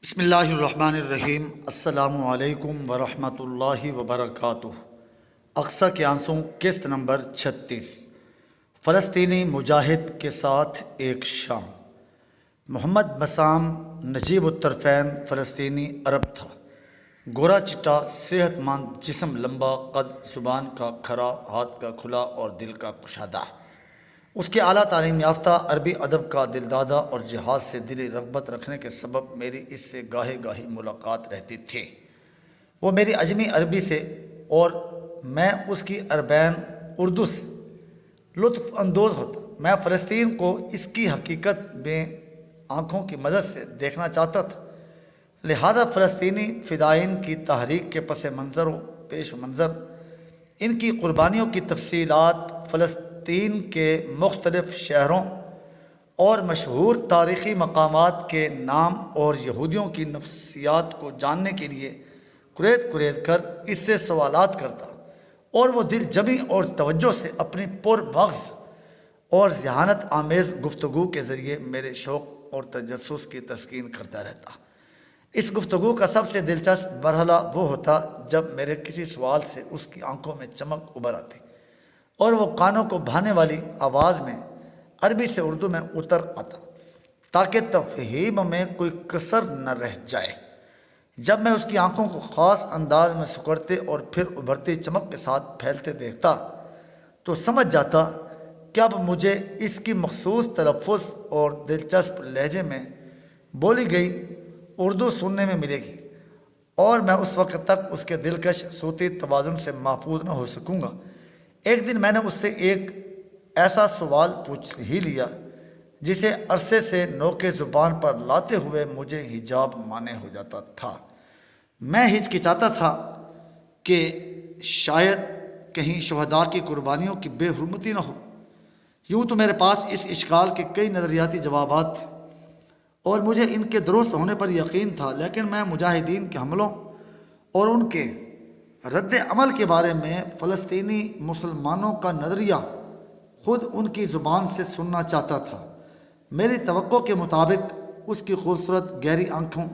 بسم اللہ الرحمن الرحیم۔ السلام علیکم ورحمۃ اللہ وبرکاتہ۔ اقصی کے آنسوں قسط نمبر 36۔ فلسطینی مجاہد کے ساتھ ایک شام۔ محمد بسام نجیب الطرفین فلسطینی عرب تھا۔ گورا چٹا، صحت مند جسم، لمبا قد، زبان کا کھرا، ہاتھ کا کھلا اور دل کا کشادہ۔ اس کے اعلیٰ تعلیم یافتہ عربی ادب کا دلدادہ اور جہاد سے دلی رغبت رکھنے کے سبب میری اس سے گاہے گاہی ملاقات رہتی تھی۔ وہ میری عجمی عربی سے اور میں اس کی عربین اردو سے لطف اندوز ہوتا۔ میں فلسطین کو اس کی حقیقت میں آنکھوں کی مدد سے دیکھنا چاہتا تھا، لہذا فلسطینی فدائین کی تحریک کے پس منظر و پیش منظر، ان کی قربانیوں کی تفصیلات، فلسطین کے مختلف شہروں اور مشہور تاریخی مقامات کے نام اور یہودیوں کی نفسیات کو جاننے کے لیے کریت کر اس سے سوالات کرتا، اور وہ دل جمی اور توجہ سے اپنی پر مغز اور ذہانت آمیز گفتگو کے ذریعے میرے شوق اور تجسس کی تسکین کرتا رہتا۔ اس گفتگو کا سب سے دلچسپ مرحلہ وہ ہوتا جب میرے کسی سوال سے اس کی آنکھوں میں چمک ابھر آتی اور وہ کانوں کو بھانے والی آواز میں عربی سے اردو میں اتر آتا تاکہ تفہیم میں کوئی کسر نہ رہ جائے۔ جب میں اس کی آنکھوں کو خاص انداز میں سکڑتے اور پھر ابھرتی چمک کے ساتھ پھیلتے دیکھتا تو سمجھ جاتا کہ اب مجھے اس کی مخصوص تلفظ اور دلچسپ لہجے میں بولی گئی اردو سننے میں ملے گی، اور میں اس وقت تک اس کے دلکش صوتی توازن سے محفوظ نہ ہو سکوں گا۔ ایک دن میں نے اس سے ایک ایسا سوال پوچھ ہی لیا جسے عرصے سے نوک زبان پر لاتے ہوئے مجھے حجاب مانے ہو جاتا تھا۔ میں ہچکچاتا تھا کہ شاید کہیں شہداء کی قربانیوں کی بے حرمتی نہ ہو۔ یوں تو میرے پاس اس اشکال کے کئی نظریاتی جوابات تھے اور مجھے ان کے درست ہونے پر یقین تھا، لیکن میں مجاہدین کے حملوں اور ان کے رد عمل کے بارے میں فلسطینی مسلمانوں کا نظریہ خود ان کی زبان سے سننا چاہتا تھا۔ میری توقع کے مطابق اس کی خوبصورت گہری آنکھوں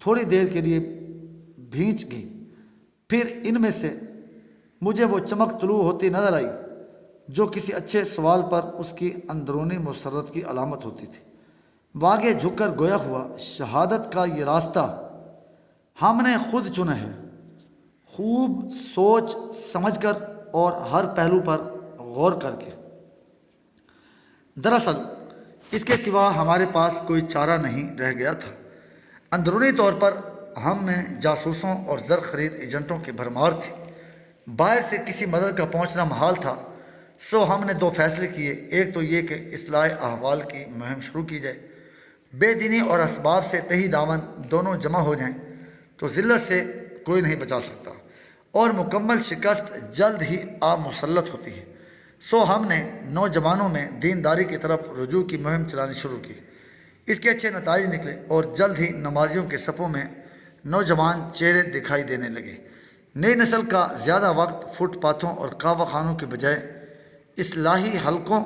تھوڑی دیر کے لیے بھینچ گئی، پھر ان میں سے مجھے وہ چمک طلوع ہوتی نظر آئی جو کسی اچھے سوال پر اس کی اندرونی مسرت کی علامت ہوتی تھی۔ وہ آگے جھک کر گویا ہوا، شہادت کا یہ راستہ ہم نے خود چنا ہے، خوب سوچ سمجھ کر اور ہر پہلو پر غور کر کے۔ دراصل اس کے سوا ہمارے پاس کوئی چارہ نہیں رہ گیا تھا۔ اندرونی طور پر ہم میں جاسوسوں اور زر خرید ایجنٹوں کی بھرمار تھی۔ باہر سے کسی مدد کا پہنچنا محال تھا، سو ہم نے دو فیصلے کیے۔ ایک تو یہ کہ اصلاح احوال کی مہم شروع کی جائے، بے دینی اور اسباب سے تہی دامن دونوں جمع ہو جائیں تو ذلت سے کوئی نہیں بچا سکتا، اور مکمل شکست جلد ہی مسلط ہوتی ہے۔ سو ہم نے نوجوانوں میں دینداری کی طرف رجوع کی مہم چلانی شروع کی۔ اس کے اچھے نتائج نکلے اور جلد ہی نمازیوں کے صفوں میں نوجوان چہرے دکھائی دینے لگے۔ نئی نسل کا زیادہ وقت فٹ پاتھوں اور قہوہ خانوں کے بجائے اصلاحی حلقوں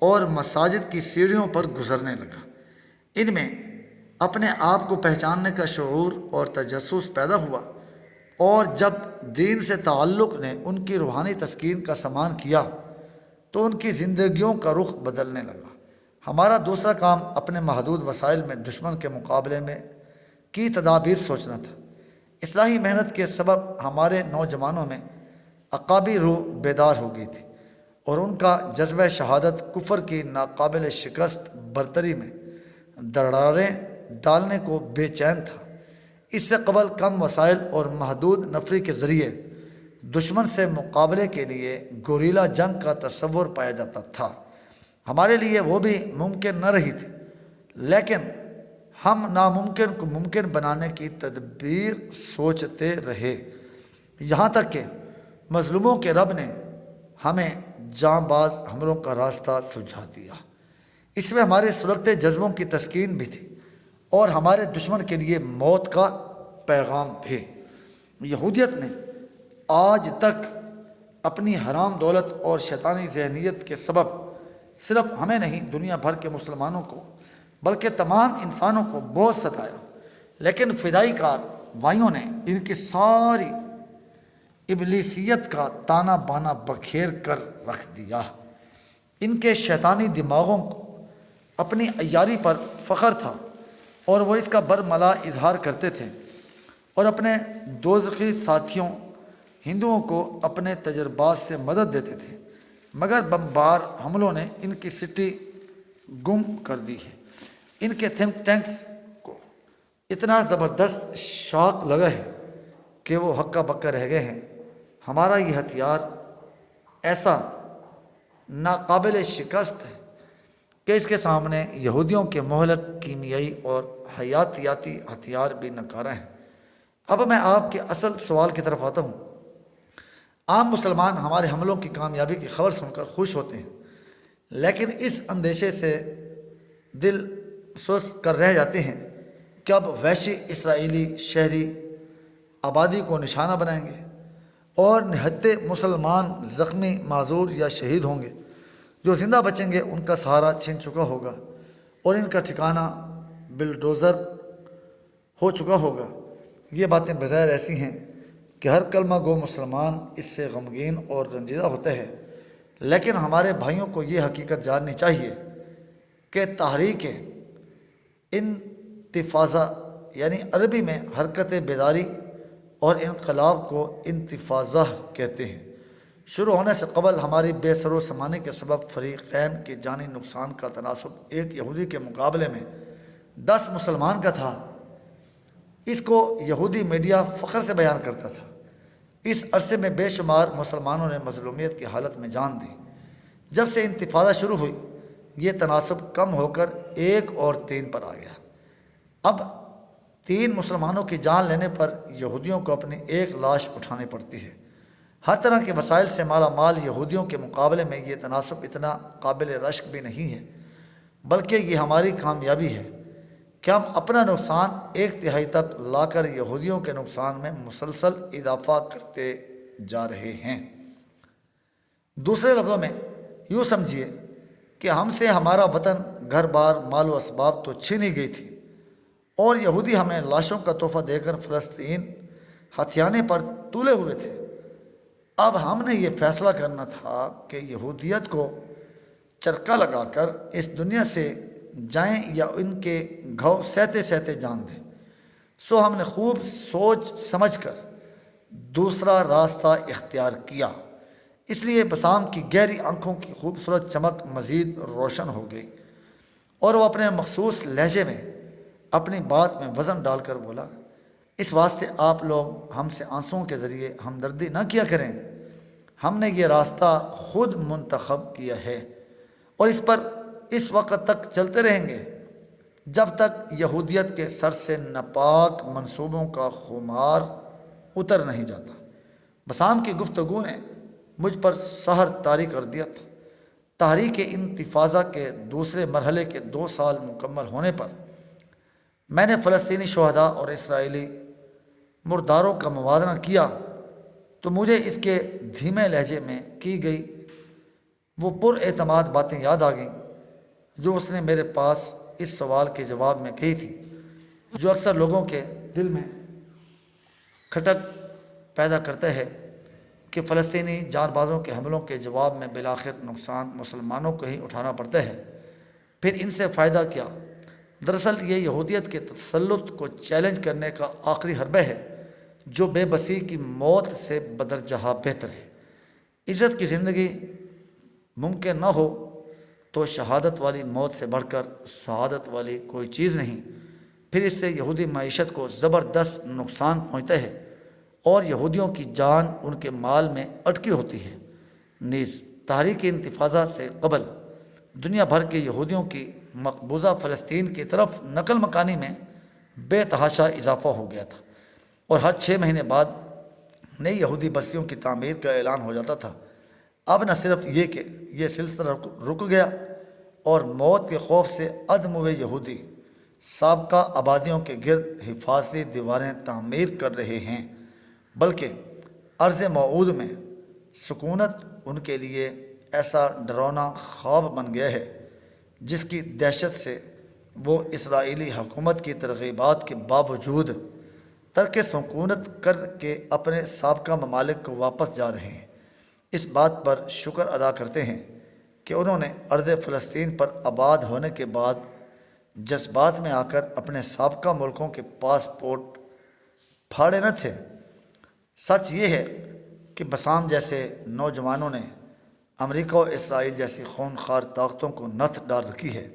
اور مساجد کی سیڑھیوں پر گزرنے لگا۔ ان میں اپنے آپ کو پہچاننے کا شعور اور تجسس پیدا ہوا، اور جب دین سے تعلق نے ان کی روحانی تسکین کا سامان کیا تو ان کی زندگیوں کا رخ بدلنے لگا۔ ہمارا دوسرا کام اپنے محدود وسائل میں دشمن کے مقابلے میں کی تدابیر سوچنا تھا۔ اصلاحی محنت کے سبب ہمارے نوجوانوں میں عقابی روح بیدار ہو گئی تھی، اور ان کا جذبہ شہادت کفر کی ناقابل شکست برتری میں دراڑیں ڈالنے کو بے چین تھا۔ اس سے قبل کم وسائل اور محدود نفری کے ذریعے دشمن سے مقابلے کے لیے گوریلا جنگ کا تصور پایا جاتا تھا۔ ہمارے لیے وہ بھی ممکن نہ رہی تھی، لیکن ہم ناممکن کو ممکن بنانے کی تدبیر سوچتے رہے، یہاں تک کہ مظلوموں کے رب نے ہمیں جاں باز حملوں کا راستہ سجھا دیا۔ اس میں ہمارے سلگتے جذبوں کی تسکین بھی تھی اور ہمارے دشمن کے لیے موت کا پیغام بھی۔ یہودیت نے آج تک اپنی حرام دولت اور شیطانی ذہنیت کے سبب صرف ہمیں نہیں، دنیا بھر کے مسلمانوں کو بلکہ تمام انسانوں کو بہت ستایا، لیکن فدائی کارروائیوں نے ان کی ساری ابلیسیت کا تانا بانا بکھیر کر رکھ دیا۔ ان کے شیطانی دماغوں کو اپنی عیاری پر فخر تھا اور وہ اس کا برملا اظہار کرتے تھے، اور اپنے دوزخی ساتھیوں ہندوؤں کو اپنے تجربات سے مدد دیتے تھے، مگر بمبار حملوں نے ان کی سٹی گم کر دی ہے۔ ان کے تھنک ٹینکس کو اتنا زبردست شاک لگا ہے کہ وہ ہکا بکا رہ گئے ہیں۔ ہمارا یہ ہتھیار ایسا ناقابل شکست ہے کہ اس کے سامنے یہودیوں کے مہلک کیمیائی اور حیاتیاتی ہتھیار بھی ناکارہ ہیں۔ اب میں آپ کے اصل سوال کی طرف آتا ہوں۔ عام مسلمان ہمارے حملوں کی کامیابی کی خبر سن کر خوش ہوتے ہیں، لیکن اس اندیشے سے دل سست کر رہ جاتے ہیں کہ اب وحشی اسرائیلی شہری آبادی کو نشانہ بنائیں گے اور نہتے مسلمان زخمی معذور یا شہید ہوں گے۔ جو زندہ بچیں گے ان کا سہارا چھن چکا ہوگا اور ان کا ٹھکانہ بلڈوزر ہو چکا ہوگا۔ یہ باتیں بظاہر ایسی ہیں کہ ہر کلمہ گو مسلمان اس سے غمگین اور رنجیدہ ہوتا ہے، لیکن ہمارے بھائیوں کو یہ حقیقت جاننی چاہیے کہ تحریک انتفاضہ یعنی عربی میں حرکت بیداری اور انقلاب کو انتفاضہ کہتے ہیں، شروع ہونے سے قبل ہماری بے سر و سامانی کے سبب فریقین کے جانی نقصان کا تناسب ایک یہودی کے مقابلے میں 10 مسلمان کا تھا۔ اس کو یہودی میڈیا فخر سے بیان کرتا تھا۔ اس عرصے میں بے شمار مسلمانوں نے مظلومیت کی حالت میں جان دی۔ جب سے انتفاضہ شروع ہوئی یہ تناسب کم ہو کر 1 اور 3 پر آ گیا۔ اب 3 مسلمانوں کی جان لینے پر یہودیوں کو اپنی 1 لاش اٹھانی پڑتی ہے۔ ہر طرح کے وسائل سے مالا مال یہودیوں کے مقابلے میں یہ تناسب اتنا قابل رشک بھی نہیں ہے، بلکہ یہ ہماری کامیابی ہے کہ ہم اپنا نقصان 1/3 تک لا کر یہودیوں کے نقصان میں مسلسل اضافہ کرتے جا رہے ہیں۔ دوسرے لفظوں میں یوں سمجھیے کہ ہم سے ہمارا وطن، گھر بار، مال و اسباب تو چھین ہی گئی تھی، اور یہودی ہمیں لاشوں کا تحفہ دے کر فلسطین ہتھیانے پر تولے ہوئے تھے۔ اب ہم نے یہ فیصلہ کرنا تھا کہ یہودیت کو چرکا لگا کر اس دنیا سے جائیں یا ان کے گھاؤ سہتے سہتے جان دیں۔ سو ہم نے خوب سوچ سمجھ کر دوسرا راستہ اختیار کیا۔ اس لیے بسام کی گہری آنکھوں کی خوبصورت چمک مزید روشن ہو گئی اور وہ اپنے مخصوص لہجے میں اپنی بات میں وزن ڈال کر بولا، اس واسطے آپ لوگ ہم سے آنسوؤں کے ذریعے ہمدردی نہ کیا کریں۔ ہم نے یہ راستہ خود منتخب کیا ہے اور اس پر اس وقت تک چلتے رہیں گے جب تک یہودیت کے سر سے ناپاک منصوبوں کا خمار اتر نہیں جاتا۔ بسام کی گفتگو نے مجھ پر سحر طاری کر دیا تھا۔ تحریک انتفاضہ کے دوسرے مرحلے کے 2 سال مکمل ہونے پر میں نے فلسطینی شہداء اور اسرائیلی مرداروں کا موازنہ کیا تو مجھے اس کے دھیمے لہجے میں کی گئی وہ پر اعتماد باتیں یاد آ گئیں جو اس نے میرے پاس اس سوال کے جواب میں کہی تھی، جو اکثر لوگوں کے دل میں کھٹک پیدا کرتا ہے کہ فلسطینی جان بازوں کے حملوں کے جواب میں بالآخر نقصان مسلمانوں کو ہی اٹھانا پڑتا ہے، پھر ان سے فائدہ کیا؟ دراصل یہ یہودیت کے تسلط کو چیلنج کرنے کا آخری حربہ ہے جو بے بسی کی موت سے بدرجہ بہتر ہے۔ عزت کی زندگی ممکن نہ ہو تو شہادت والی موت سے بڑھ کر سعادت والی کوئی چیز نہیں۔ پھر اس سے یہودی معیشت کو زبردست نقصان پہنچتا ہے اور یہودیوں کی جان ان کے مال میں اٹکی ہوتی ہے۔ نیز تحریک انتفاضہ سے قبل دنیا بھر کے یہودیوں کی مقبوضہ فلسطین کی طرف نقل مکانی میں بے تحاشا اضافہ ہو گیا تھا، اور ہر 6 مہینے بعد نئی یہودی بستیوں کی تعمیر کا اعلان ہو جاتا تھا۔ اب نہ صرف یہ کہ یہ سلسلہ رک گیا اور موت کے خوف سے عدم ہوئے یہودی سابقہ آبادیوں کے گرد حفاظتی دیواریں تعمیر کر رہے ہیں، بلکہ عرض موعود میں سکونت ان کے لیے ایسا ڈراؤنا خواب بن گیا ہے جس کی دہشت سے وہ اسرائیلی حکومت کی ترغیبات کے باوجود ترک سکونت کر کے اپنے سابقہ ممالک کو واپس جا رہے ہیں۔ اس بات پر شکر ادا کرتے ہیں کہ انہوں نے ارض فلسطین پر آباد ہونے کے بعد جذبات میں آ کر اپنے سابقہ ملکوں کے پاسپورٹ پھاڑے نہ تھے۔ سچ یہ ہے کہ بسام جیسے نوجوانوں نے امریکہ و اسرائیل جیسی خونخوار طاقتوں کو نتھ ڈال رکھی ہے،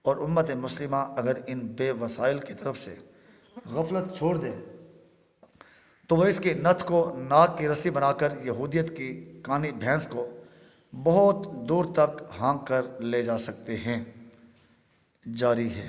اور امت مسلمہ اگر ان بے وسائل کی طرف سے غفلت چھوڑ دے تو وہ اس کی نتھ کو ناک کی رسی بنا کر یہودیت کی کانی بھینس کو بہت دور تک ہانک کر لے جا سکتے ہیں۔ جاری ہے۔